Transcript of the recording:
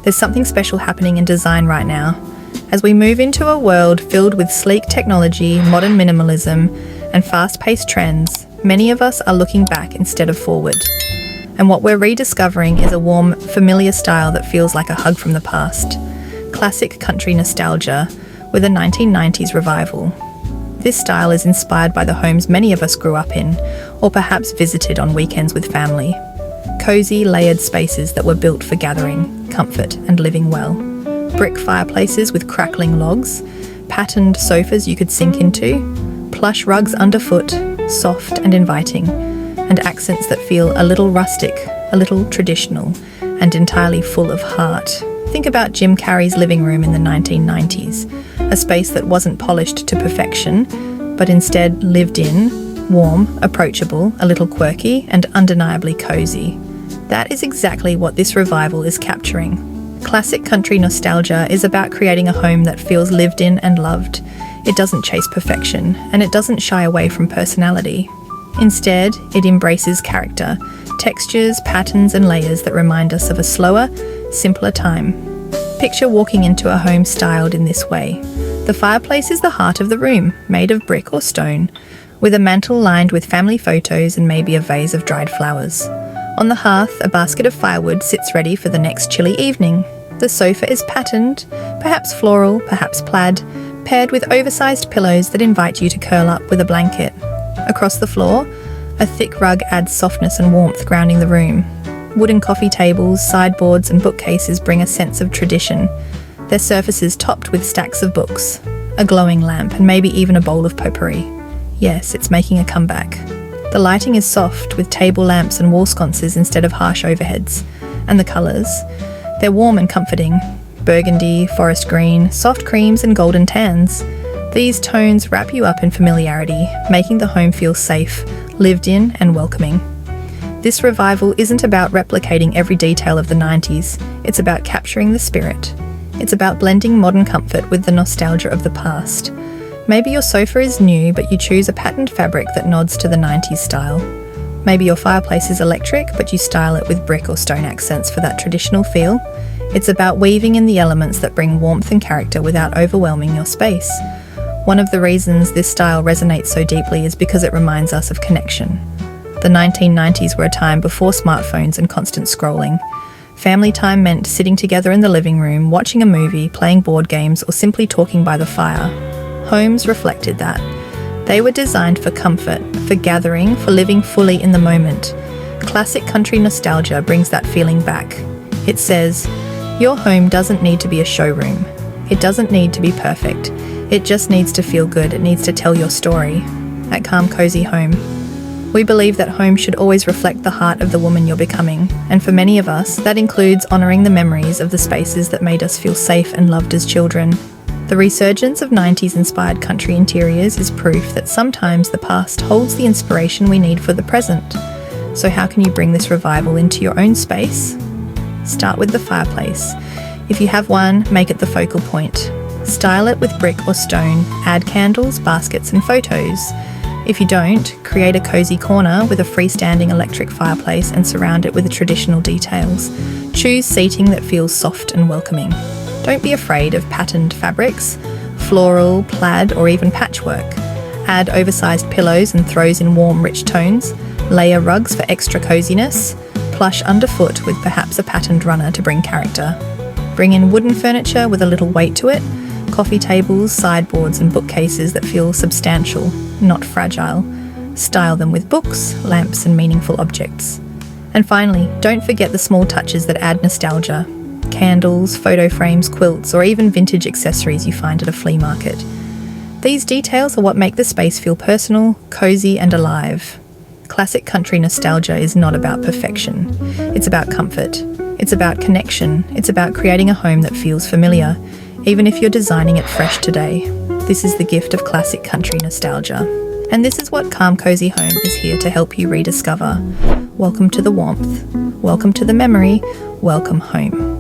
There's something special happening in design right now. As we move into a world filled with sleek technology, modern minimalism, and fast-paced trends, many of us are looking back instead of forward. And what we're rediscovering is a warm, familiar style that feels like a hug from the past. Classic country nostalgia with a 1990s revival. This style is inspired by the homes many of us grew up in, or perhaps visited on weekends with family. Cozy, layered spaces that were built for gathering, comfort, and living well. Brick fireplaces with crackling logs, patterned sofas you could sink into, plush rugs underfoot, soft and inviting, and accents that feel a little rustic, a little traditional, and entirely full of heart. Think about Jim Carrey's living room in the 1990s, a space that wasn't polished to perfection, but instead lived in, warm, approachable, a little quirky, and undeniably cozy. That is exactly what this revival is capturing. Classic country nostalgia is about creating a home that feels lived in and loved. It doesn't chase perfection, and it doesn't shy away from personality. Instead, it embraces character, textures, patterns, and layers that remind us of a slower, simpler time. Picture walking into a home styled in this way. The fireplace is the heart of the room, made of brick or stone, with a mantel lined with family photos and maybe a vase of dried flowers. On the hearth, a basket of firewood sits ready for the next chilly evening. The sofa is patterned, perhaps floral, perhaps plaid, paired with oversized pillows that invite you to curl up with a blanket. Across the floor, a thick rug adds softness and warmth, grounding the room. Wooden coffee tables, sideboards, and bookcases bring a sense of tradition, their surfaces topped with stacks of books, a glowing lamp, and maybe even a bowl of potpourri. Yes, it's making a comeback. The lighting is soft, with table lamps and wall sconces instead of harsh overheads. And the colours? They're warm and comforting. Burgundy, forest green, soft creams, and golden tans. These tones wrap you up in familiarity, making the home feel safe, lived in, and welcoming. This revival isn't about replicating every detail of the 90s, it's about capturing the spirit. It's about blending modern comfort with the nostalgia of the past. Maybe your sofa is new, but you choose a patterned fabric that nods to the 90s style. Maybe your fireplace is electric, but you style it with brick or stone accents for that traditional feel. It's about weaving in the elements that bring warmth and character without overwhelming your space. One of the reasons this style resonates so deeply is because it reminds us of connection. The 1990s were a time before smartphones and constant scrolling. Family time meant sitting together in the living room, watching a movie, playing board games, or simply talking by the fire. Homes reflected that. They were designed for comfort, for gathering, for living fully in the moment. Classic country nostalgia brings that feeling back. It says, your home doesn't need to be a showroom. It doesn't need to be perfect. It just needs to feel good. It needs to tell your story. At Calm Cozy Home, we believe that home should always reflect the heart of the woman you're becoming, and for many of us, that includes honouring the memories of the spaces that made us feel safe and loved as children. The resurgence of 90s-inspired country interiors is proof that sometimes the past holds the inspiration we need for the present. So how can you bring this revival into your own space? Start with the fireplace. If you have one, make it the focal point. Style it with brick or stone, add candles, baskets, and photos. If you don't, create a cozy corner with a freestanding electric fireplace and surround it with traditional details. Choose seating that feels soft and welcoming. Don't be afraid of patterned fabrics, floral, plaid, or even patchwork. Add oversized pillows and throws in warm, rich tones. Layer rugs for extra coziness. Plush underfoot with perhaps a patterned runner to bring character. Bring in wooden furniture with a little weight to it. Coffee tables, sideboards, and bookcases that feel substantial, not fragile. Style them with books, lamps, and meaningful objects. And finally, don't forget the small touches that add nostalgia. Candles, photo frames, quilts, or even vintage accessories you find at a flea market. These details are what make the space feel personal, cozy, and alive. Classic country nostalgia is not about perfection. It's about comfort. It's about connection. It's about creating a home that feels familiar, even if you're designing it fresh today. This is the gift of classic country nostalgia. And this is what Calm Cozy Home is here to help you rediscover. Welcome to the warmth. Welcome to the memory. Welcome home.